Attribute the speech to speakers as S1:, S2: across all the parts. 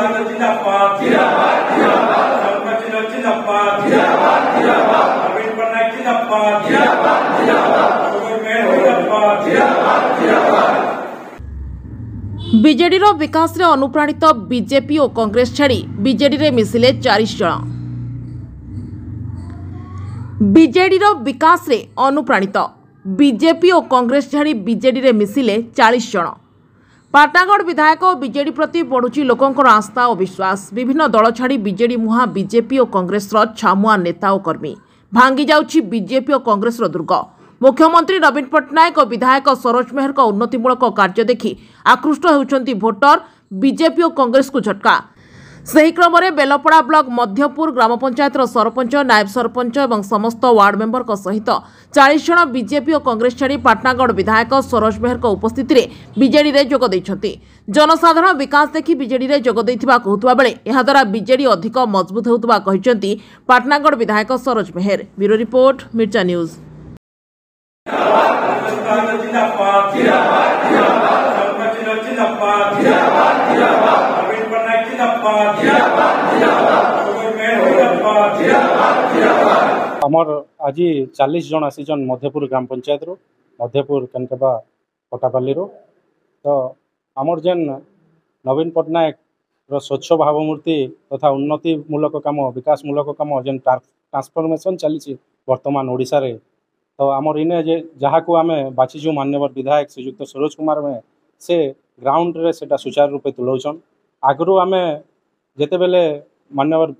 S1: जिंदाबाद जिंदाबाद जिंदाबाद नवीन पटनायक जिंदाबाद जिंदाबाद।
S2: बीजेडी विकास रे अनुप्राणित बीजेपी और कांग्रेस छाड़ी बीजेडी रे मिसिले 40 जन। बीजेडी विकास रे अनुप्राणित बीजेपी और कांग्रेस छाड़ी बीजेडी रे मिसिले 40 जन। पाटनागढ़ विधायक और बीजेडी प्रति बढ़ुची लोकंकर आस्था और विश्वास। विभिन्न दल छाड़ी बीजेडी मुहा बीजेपी और कांग्रेस छामुआ नेता और कर्मी। भांगी जाउछि बीजेपी और कांग्रेस दुर्ग। मुख्यमंत्री नवीन पटनायक और विधायक सरोज मेहर का उन्नतिमूलक कार्य देखि आकृष्ट होउछंती भोटर। बीजेपी और कांग्रेस को झटका। सही क्रम में बेलपड़ा ब्लॉक मध्यपुर ग्राम पंचायत सरपंच नायब सरपंच और समस्त वार्ड मेंबर सहित 40 जन बीजेपी और कांग्रेस छाड़ी पाटनागढ़ विधायक सरोज मेहर उपस्थित में बीजेडी रे जोग दैछंती। जनसाधारण विकास देखि बीजेडी रे जोग दैथिबा कहउतबा बेले एहा द्वारा बीजेडी अधिक मजबूत होउतबा कहिसंती पाटनागढ़ विधायक सरोज मेहर। ब्यूरो रिपोर्ट मिर्चा न्यूज।
S3: आमर आज 40 जन आसीचन मध्यपुर ग्राम पंचायत रो मध्यपुर कनकबा पटापाली रो। तो आमर जेन नवीन पटनायक रो स्वच्छ भावमूर्ति तथा उन्नति मूलक काम विकास मूलक काम जेन ट्रांसफॉर्मेशन चली वर्तमान ओडिशा रे। तो आमर इने जे जहाँ को आम बाछीचु मान्यवर विधायक श्रीयुक्त सरोज कुमार में से ग्राउंड रे सेटा सुचारू रूपे तुलाउछन। आगरू आम जेते बेले मान्यवर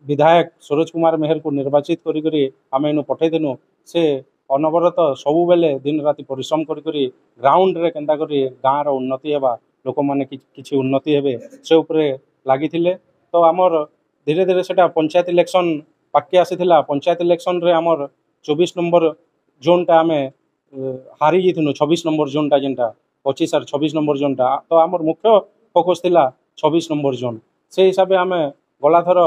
S3: विधायक सरोज कुमार मेहर को निर्वाचित करी आम इन पठेदेनु से अनवरत सबु बेले दिन राति परिश्रम करी ग्राउंड रे केंता करी गाँव रो उन्नति हेबा लोक माने किछि उन्नति हेबे से उपरे लागिथिले। तो आमर धीरे धीरे सेटा पंचायत इलेक्शन पाके आसीथिला। पंचायत इलेक्शन रे आमर 24 नंबर जोनटा आम हारी जाइथिनु। 26 नंबर जोनटा जेनटा 25 और 26 नंबर जोनटा तो आमर मुख्य फोकस थिला 26 नंबर जोन। से हिसाब से आम गलाथर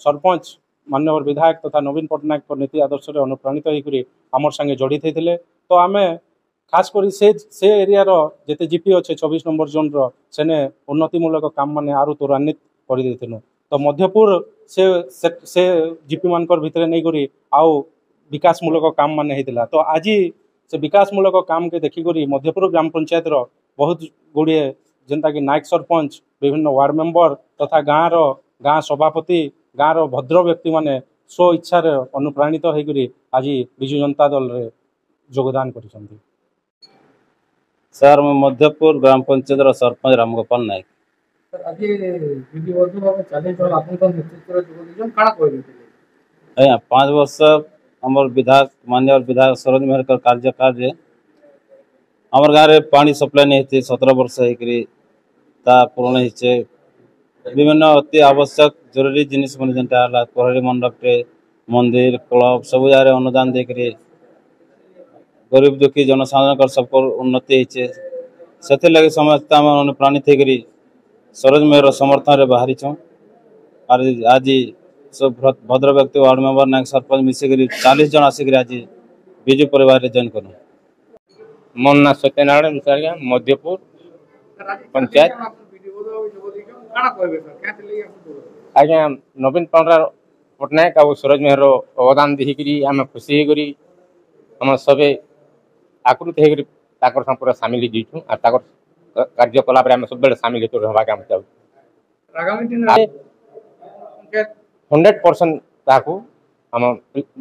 S3: सरपंच मान्यवर विधायक तथा नवीन पटनायक नीति आदर्श रे अनुप्राणित होकर आमर संगे जड़ित होते। तो आम खास कर से एरिया रो जेते जीपी अच्छे 24 नंबर जोन रो सेने उन्नतिमूलक काम माने आरु त्वरान्वित कर देथिनु। तो मध्यपुर से जीपी मानकर भितर नहीं करी आउ विकासमूलक काम माने हेतिला। तो आज से विकासमूलक काम के देखिक मध्यपुर ग्राम पंचायत रो बहुत गुड़िए जेनता कि नायक सरपंच विभिन्न वार्ड मेंबर तथा गाँव सभापति गाँव भद्र व्यक्ति माने स्व इच्छा अनुप्राणित होकर आज विजु जनता दल रे योगदान करिसंती।
S4: सर मैं मध्यपुर ग्राम पंचायत सरपंच रामगोपाल नायक।
S5: सर आज विधिवत भाव 40 जन आपन नेतृत्व रे जोग दिजन काना कहले
S4: आया 5 वर्ष हमर विधायक मान्यवर विधायक सरोज मेहर कार्यकाल हमर गाँव रे पानी सप्लाई नहीं थी 17 वर्ष होकर ता पूर्ण होचे। विभिन्न अति आवश्यक जरूरी जिनिस मन जेनटा हला कोहरी मंडप रे मंदिर क्लब सब जगह अनुदान देकर गरीब दुखी जनसाधारण सब उन्नति होचे। से लगे समस्त अनुप्राणित होकर सरोज मेहर समर्थन रे बाहरी छौ। और आज सब भद्र व्यक्ति वार्ड मेंबर नायक सरपंच मिसिक 40 जन आसिक आज विजु परिवार रे जॉइन करूँ।
S6: मोर ना सत्यनारायण मुसारिया मध्यपुर पंचायत। आज्ञा नवीन पटनायक और सरोज मेहर अवदान देखिकी आम खुशी होकर आम सबे आकृत होकर पूरा सामिल हो कार्यकलाप सब सामिल होगा चाहूँ। 100% आम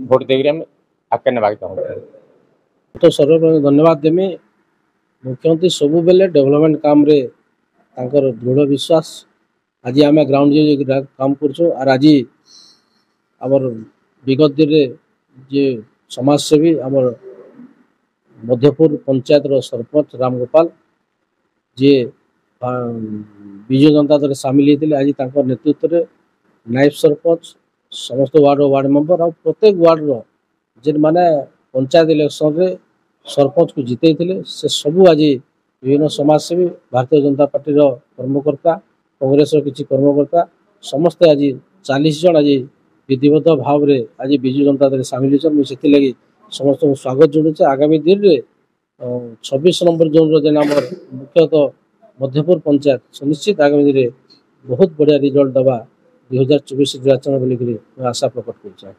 S6: भोट देकर आगे ना चाहूँ।
S5: तो सर्व धन्यवाद देमी मुख्यमंत्री सबु बेले डेवलपमेंट काम रे तांकर दृढ़ विश्वास। आज आम ग्राउंड जे काम करछो और आज आमर विगत दिन रे जे समाजसेवी आमर मध्यपुर पंचायत रो सरपंच रामगोपाल जे विजु जनता दल सामिल होते आज तांकर नेतृत्व रे नायब सरपंच समस्त वार्ड मेंबर और प्रत्येक वार्ड रो जेन माने पंचायत इलेक्शन रे सरपंच को जिते से सबू आज विभिन्न समाजसेवी भारतीय जनता पार्टी कर्मकर्ता कांग्रेस किसी कर्मकर्ता समस्ते आज 40 जन आज विधिवत भाव रे आज विजु जनता दल सामिल होती लगी समस्त स्वागत जोड़े। आगामी दिन रे 26 नंबर जोन जेन मुख्यतः मध्यपुर पंचायत सुनिश्चित आगामी दिन बहुत बढ़िया रिजल्ट दबा 2024 निर्वाचन बोलिक आशा प्रकट कर।